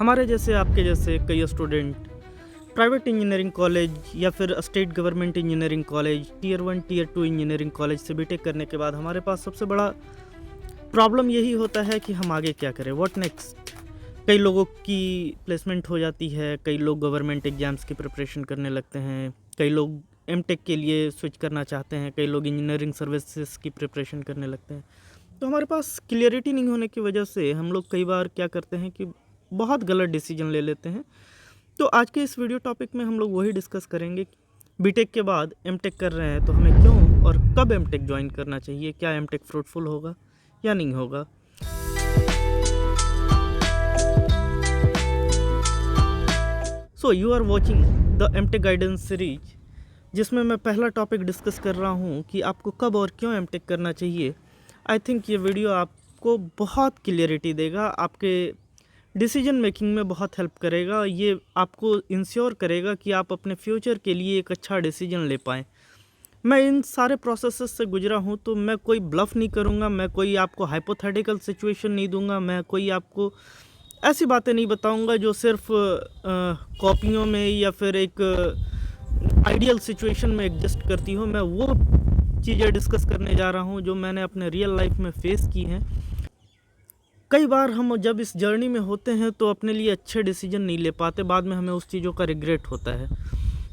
हमारे जैसे आपके जैसे कई स्टूडेंट प्राइवेट इंजीनियरिंग कॉलेज या फिर state government engineering college tier 1 tier 2 engineering college से बीटेक करने के बाद हमारे पास सबसे बड़ा प्रॉब्लम यही होता है कि हम आगे क्या करें, व्हाट नेक्स्ट। कई लोगों की प्लेसमेंट हो जाती है, कई लोग गवर्नमेंट एग्जाम्स की प्रिपरेशन करने लगते हैं, कई लोग एमटेक के लिए स्विच करना चाहते हैं, कई लोग इंजीनियरिंग सर्विसेज की प्रिपरेशन करने लगते हैं। तो हमारे पास क्लियरिटी नहीं होने की वजह से हम लोग कई बार क्या करते हैं कि बहुत गलत डिसीजन ले लेते हैं। तो आज के इस वीडियो टॉपिक में हम लोग वही डिस्कस करेंगे कि बीटेक के बाद एमटेक कर रहे हैं तो हमें क्यों और कब एमटेक ज्वाइन करना चाहिए, क्या एमटेक फ्रूटफुल होगा या नहीं होगा। So you are watching the MTech guidance series, जिसमें मैं पहला टॉपिक डिस्कस कर रहा हूँ कि आपको कब और क्यों एमटेक करना चाहिए। आई थिंक ये वीडियो आपको बहुत क्लियरिटी देगा, आपके डिसीजन मेकिंग में बहुत हेल्प करेगा। ये आपको इंश्योर करेगा कि आप अपने फ्यूचर के लिए एक अच्छा डिसीजन ले पाएँ। मैं इन सारे प्रोसेसेस से गुजरा हूँ, तो मैं कोई ब्लफ नहीं करूँगा, मैं कोई आपको हाइपोथेटिकल सिचुएशन नहीं दूंगा, मैं कोई आपको ऐसी बातें नहीं बताऊँगा जो सिर्फ कॉपियों में या फिर एक आइडियल सिचुएशन में एग्जिस्ट करती हो। मैं वो चीज़ें डिस्कस करने जा रहा हूँ जो मैंने अपने रियल लाइफ में फेस की हैं। कई बार हम जब इस जर्नी में होते हैं तो अपने लिए अच्छे डिसीजन नहीं ले पाते, बाद में हमें उस चीज़ों का रिग्रेट होता है।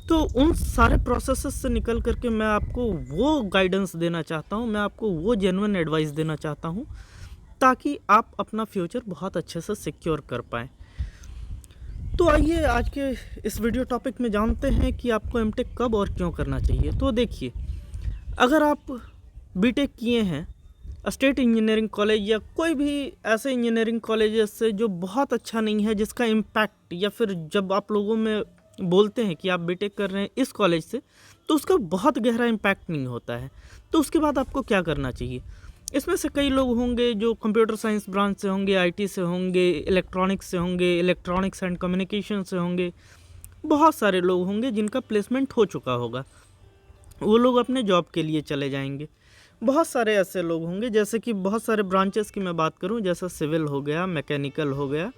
तो उन सारे प्रोसेसेस से निकल करके मैं आपको वो गाइडेंस देना चाहता हूँ, मैं आपको वो जेन्युइन एडवाइस देना चाहता हूँ ताकि आप अपना फ्यूचर बहुत अच्छे से सिक्योर कर पाएँ। तो आइए आज के इस वीडियो टॉपिक में जानते हैं कि आपको एमटेक कब और क्यों करना चाहिए। तो देखिए, अगर आप बीटेक किए हैं स्टेट इंजीनियरिंग कॉलेज या कोई भी ऐसे इंजीनियरिंग कॉलेजेस से जो बहुत अच्छा नहीं है, जिसका इम्पैक्ट या फिर जब आप लोगों में बोलते हैं कि आप बीटेक कर रहे हैं इस कॉलेज से, तो उसका बहुत गहरा इम्पैक्ट नहीं होता है, तो उसके बाद आपको क्या करना चाहिए। इसमें से कई लोग होंगे जो कंप्यूटर साइंस ब्रांच से होंगे, आईटी से होंगे, इलेक्ट्रॉनिक्स से होंगे, इलेक्ट्रॉनिक्स एंड कम्युनिकेशन से होंगे, बहुत सारे लोग होंगे जिनका प्लेसमेंट हो चुका होगा, वो लोग अपने जॉब के लिए चले जाएंगे। बहुत सारे ऐसे लोग होंगे, जैसे कि बहुत सारे ब्रांचेस की मैं बात करूं, जैसा सिविल हो गया, मैकेनिकल हो गया,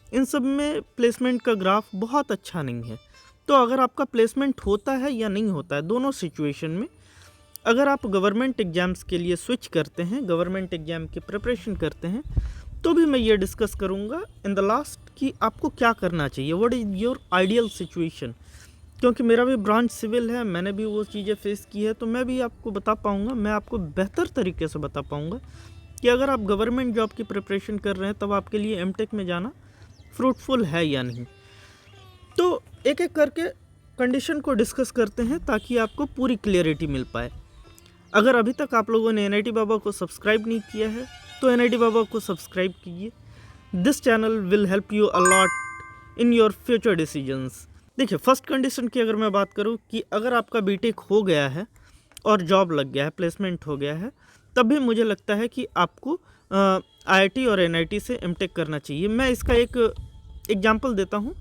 इन सब में प्लेसमेंट का ग्राफ बहुत अच्छा नहीं है। तो अगर आपका प्लेसमेंट होता है या नहीं होता है, दोनों सिचुएशन में अगर आप गवर्नमेंट एग्ज़ाम्स के लिए स्विच करते हैं, गवर्नमेंट एग्ज़ाम की प्रिपरेशन करते हैं, तो भी मैं ये डिस्कस करूँगा इन द लास्ट कि आपको क्या करना चाहिए, what is your ideal situation. क्योंकि मेरा भी ब्रांच सिविल है, मैंने भी वो चीज़ें फेस की है, तो मैं भी आपको बता पाऊँगा, मैं आपको बेहतर तरीके से बता पाऊँगा कि अगर आप गवर्नमेंट जॉब की प्रिपरेशन कर रहे हैं तब आपके लिए एमटेक में जाना फ्रूटफुल है या नहीं। तो एक एक करके कंडीशन को डिस्कस करते हैं ताकि आपको पूरी क्लियरिटी मिल पाए। अगर अभी तक आप लोगों ने एनआईटी बाबा को सब्सक्राइब नहीं किया है तो एनआईटी बाबा को सब्सक्राइब कीजिए। This channel will help you a lot in your future decisions. देखिए, फर्स्ट कंडीशन की अगर मैं बात करूं कि अगर आपका बीटेक हो गया है और जॉब लग गया है, प्लेसमेंट हो गया है, तब भी मुझे लगता है कि आपको आईआईटी और एनआईटी से एमटेक करना चाहिए। मैं इसका एक एग्जांपल देता हूं।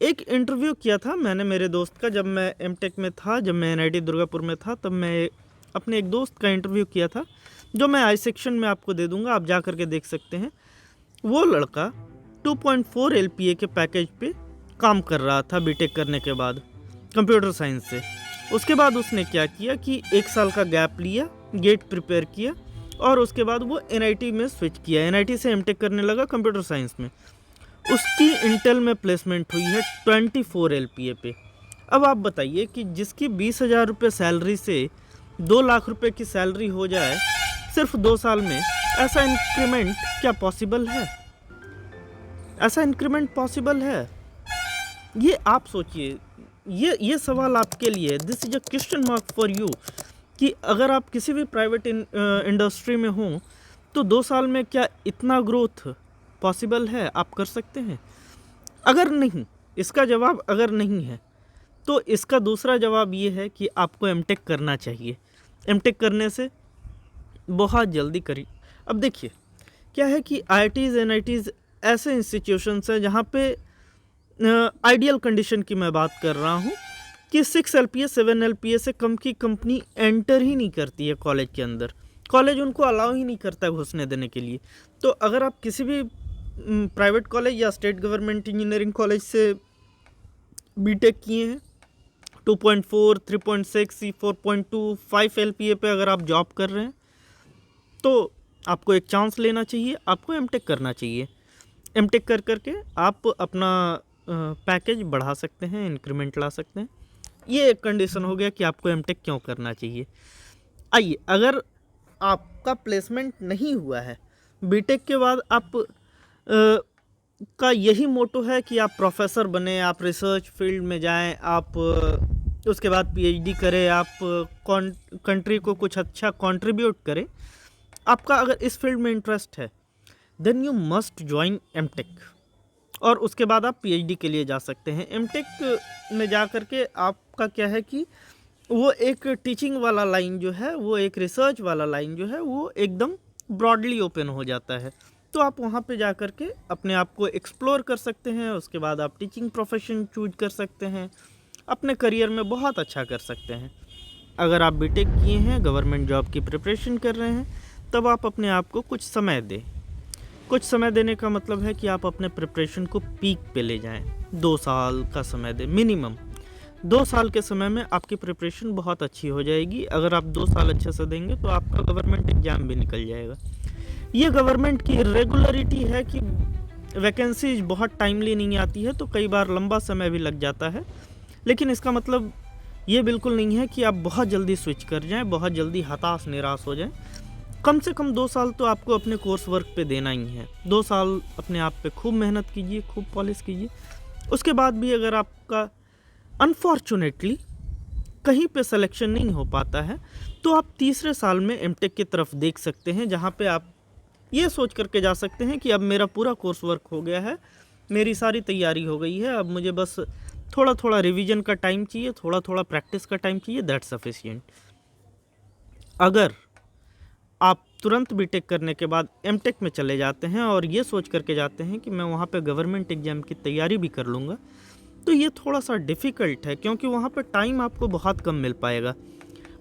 एक इंटरव्यू किया था मैंने मेरे दोस्त का, जब मैं एमटेक में था, जब मैं एनआईटी दुर्गापुर में था, तब मैं अपने एक दोस्त का इंटरव्यू किया था, जो मैं आई सेक्शन में आपको दे दूंगा, आप जा करके देख सकते हैं। वो लड़का 2.4 LPA के पैकेज पे काम कर रहा था बीटेक करने के बाद कंप्यूटर साइंस से। उसके बाद उसने क्या किया कि 1 साल का गैप लिया, गेट प्रिपेयर किया और उसके बाद वो एनआईटी में स्विच किया, एनआईटी से एमटेक करने लगा कंप्यूटर साइंस में। उसकी इंटेल में प्लेसमेंट हुई है 24 LPA पे। अब आप बताइए कि जिसकी 20,000 रुपये सैलरी से 2 लाख रुपए की सैलरी हो जाए सिर्फ 2 साल में, ऐसा इंक्रीमेंट क्या पॉसिबल है? ऐसा इंक्रीमेंट पॉसिबल है? ये आप सोचिए, ये सवाल आपके लिए, this is a question mark for you, कि अगर आप किसी भी प्राइवेट इंडस्ट्री में हों तो 2 साल में क्या इतना ग्रोथ पॉसिबल है? आप कर सकते हैं? अगर नहीं, इसका जवाब अगर नहीं है, तो इसका दूसरा जवाब ये है कि आपको एमटेक करना चाहिए। एमटेक करने से बहुत जल्दी करी। अब देखिए, क्या है कि आईआईटीज़ एनआईटीज़ ऐसे इंस्टीट्यूशंस हैं जहाँ पे आइडियल कंडीशन की मैं बात कर रहा हूँ कि 6 LPA 7 LPA से कम की कंपनी एंटर ही नहीं करती है कॉलेज के अंदर। कॉलेज उनको अलाउ ही नहीं करता घुसने देने के लिए। तो अगर आप किसी भी प्राइवेट कॉलेज या स्टेट गवर्नमेंट इंजीनियरिंग कॉलेज से बीटेक किए हैं, 2.4, 3.6, 4.2, 5 एलपीए पे अगर आप जॉब कर रहे हैं तो आपको एक चांस लेना चाहिए, आपको एमटेक करना चाहिए। एमटेक कर करके आप अपना पैकेज बढ़ा सकते हैं, इंक्रीमेंट ला सकते हैं। ये एक कंडीशन हो गया कि आपको एमटेक क्यों करना चाहिए। आइए, अगर आपका प्लेसमेंट नहीं हुआ है, बीटेक के बाद आप का यही मोटो है कि आप प्रोफेसर बने, आप रिसर्च फील्ड में जाएं, आप उसके बाद पीएचडी करें, आप कंट्री को कुछ अच्छा कंट्रीब्यूट करें, आपका अगर इस फील्ड में इंटरेस्ट है then you must join MTech, और उसके बाद आप पीएचडी के लिए जा सकते हैं। एमटेक में जा कर के आपका क्या है कि वो एक टीचिंग वाला लाइन जो है, वो एक रिसर्च वाला लाइन जो है, वो एकदम ब्रॉडली ओपन हो जाता है। तो आप वहाँ पे जा कर के अपने आप को एक्सप्लोर कर सकते हैं, उसके बाद आप टीचिंग प्रोफेशन चूज कर सकते हैं, अपने करियर में बहुत अच्छा कर सकते हैं। अगर आप बीटेक किए हैं, गवर्नमेंट जॉब की प्रिपरेशन कर रहे हैं, तब आप अपने आप को कुछ समय दें। कुछ समय देने का मतलब है कि आप अपने प्रिपरेशन को पीक पे ले जाएं। 2 साल का समय दें मिनिमम। 2 साल के समय में आपकी प्रिपरेशन बहुत अच्छी हो जाएगी। अगर आप 2 साल अच्छे से देंगे तो आपका गवर्नमेंट एग्ज़ाम भी निकल जाएगा। ये गवर्नमेंट की रेगुलरिटी है कि वैकेंसीज बहुत टाइमली नहीं आती है, तो कई बार लंबा समय भी लग जाता है। लेकिन इसका मतलब ये बिल्कुल नहीं है कि आप बहुत जल्दी स्विच कर जाएं, बहुत जल्दी हताश निराश हो जाएं। कम से कम 2 साल तो आपको अपने कोर्स वर्क पे देना ही है। 2 साल अपने आप पे खूब मेहनत कीजिए, खूब पॉलिश कीजिए। उसके बाद भी अगर आपका अनफॉर्चुनेटली कहीं पे सिलेक्शन नहीं हो पाता है, तो आप तीसरे साल में एमटेक की तरफ देख सकते हैं, जहाँ पे आप ये सोच करके जा सकते हैं कि अब मेरा पूरा कोर्स वर्क हो गया है, मेरी सारी तैयारी हो गई है, अब मुझे बस थोड़ा थोड़ा रिवीजन का टाइम चाहिए, थोड़ा थोड़ा प्रैक्टिस का टाइम चाहिए, दैट्स सफिशिएंट। अगर आप तुरंत बीटेक करने के बाद एमटेक में चले जाते हैं और ये सोच करके जाते हैं कि मैं वहाँ पे गवर्नमेंट एग्ज़ाम की तैयारी भी कर लूँगा, तो ये थोड़ा सा डिफ़िकल्ट है, क्योंकि वहाँ पे टाइम आपको बहुत कम मिल पाएगा।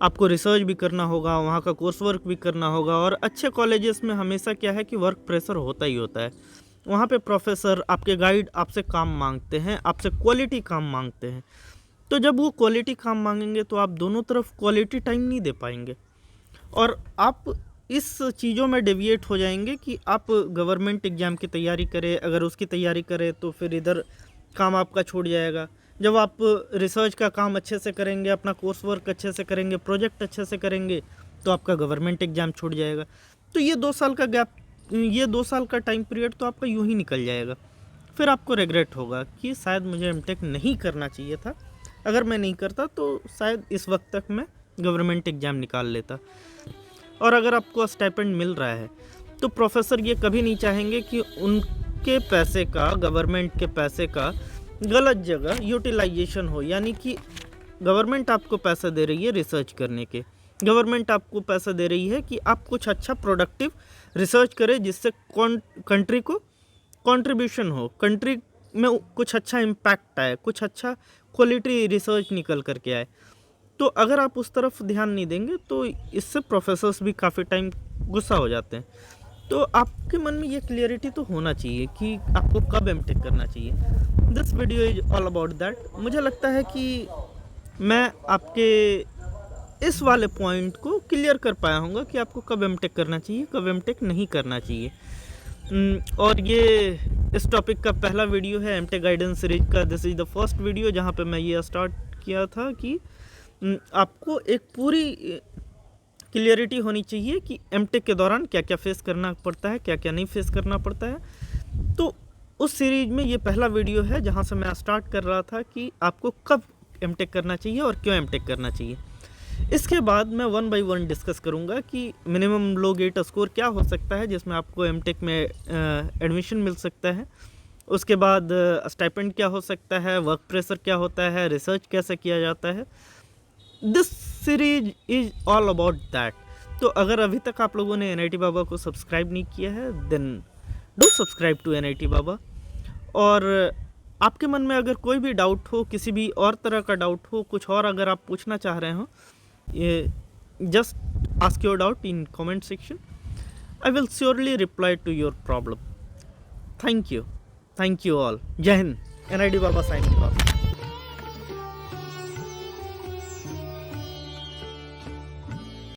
आपको रिसर्च भी करना होगा, वहाँ का कोर्स वर्क भी करना होगा, और अच्छे कॉलेजेस में हमेशा क्या है कि वर्क प्रेशर होता ही होता है। वहाँ पे प्रोफेसर, आपके गाइड आपसे काम मांगते हैं, आपसे क्वालिटी काम मांगते हैं। तो जब वो क्वालिटी काम मांगेंगे तो आप दोनों तरफ क्वालिटी टाइम नहीं दे पाएंगे, और आप इस चीज़ों में डेविएट हो जाएंगे कि आप गवर्नमेंट एग्ज़ाम की तैयारी करें। अगर उसकी तैयारी करें तो फिर इधर काम आपका छूट जाएगा। जब आप रिसर्च का काम अच्छे से करेंगे, अपना कोर्स वर्क अच्छे से करेंगे, प्रोजेक्ट अच्छे से करेंगे, तो आपका गवर्नमेंट एग्ज़ाम छूट जाएगा। तो ये 2 साल का गैप, ये 2 साल का टाइम पीरियड तो आपका यूं ही निकल जाएगा। फिर आपको रिग्रेट होगा कि शायद मुझे एमटेक नहीं करना चाहिए था, अगर मैं नहीं करता तो शायद इस वक्त तक मैं गवर्नमेंट एग्ज़ाम निकाल लेता। और अगर आपको स्टाइपेंड मिल रहा है तो प्रोफेसर ये कभी नहीं चाहेंगे कि उनके पैसे का, गवर्नमेंट के पैसे का गलत जगह यूटिलाइजेशन हो। यानी कि गवर्नमेंट आपको पैसा दे रही है रिसर्च करने के, गवर्नमेंट आपको पैसा दे रही है कि आप कुछ अच्छा प्रोडक्टिव रिसर्च करें, जिससे कंट्री को कंट्रीब्यूशन हो, कंट्री में कुछ अच्छा इम्पैक्ट आए, कुछ अच्छा क्वालिटी रिसर्च निकल करके आए। तो अगर आप उस तरफ ध्यान नहीं देंगे तो इससे प्रोफेसर्स भी काफ़ी टाइम गुस्सा हो जाते हैं। तो आपके मन में ये क्लियरिटी तो होना चाहिए कि आपको कब एमटेक करना चाहिए। This video is all about that. मुझे लगता है कि मैं आपके इस वाले पॉइंट को क्लियर कर पाया हूँगा कि आपको कब एमटेक करना चाहिए, कब एमटेक नहीं करना चाहिए। और ये इस टॉपिक का पहला वीडियो है एमटेक गाइडेंस सीरीज का। This is the first video जहाँ पे मैं ये स्टार्ट किया था कि आपको एक पूरी क्लियरिटी होनी चाहिए कि एमटेक के दौरान क्या क्या फेस करना पड़ता है, क्या क्या नहीं फेस करना पड़ता है। तो उस सीरीज में ये पहला वीडियो है जहाँ से मैं स्टार्ट कर रहा था कि आपको कब एमटेक करना चाहिए और क्यों एमटेक करना चाहिए। इसके बाद मैं 1 बाय 1 डिस्कस करूँगा कि मिनिमम लो गेट स्कोर क्या हो सकता है जिसमें आपको एमटेक में एडमिशन मिल सकता है। उसके बाद स्टाइपेंड क्या हो सकता है, वर्क प्रेशर क्या होता है, रिसर्च कैसे किया जाता है। This series is all about that. तो अगर अभी तक आप लोगों ने NIT बाबा को सब्सक्राइब नहीं किया है then do subscribe to NIT Baba. और आपके मन में अगर कोई भी डाउट हो, किसी भी और तरह का डाउट हो, कुछ और अगर आप पूछना चाह रहे हो, ये just ask your doubt in comment section. I will surely reply to your problem. Thank you all. Jai Hind. NID Baba signing of.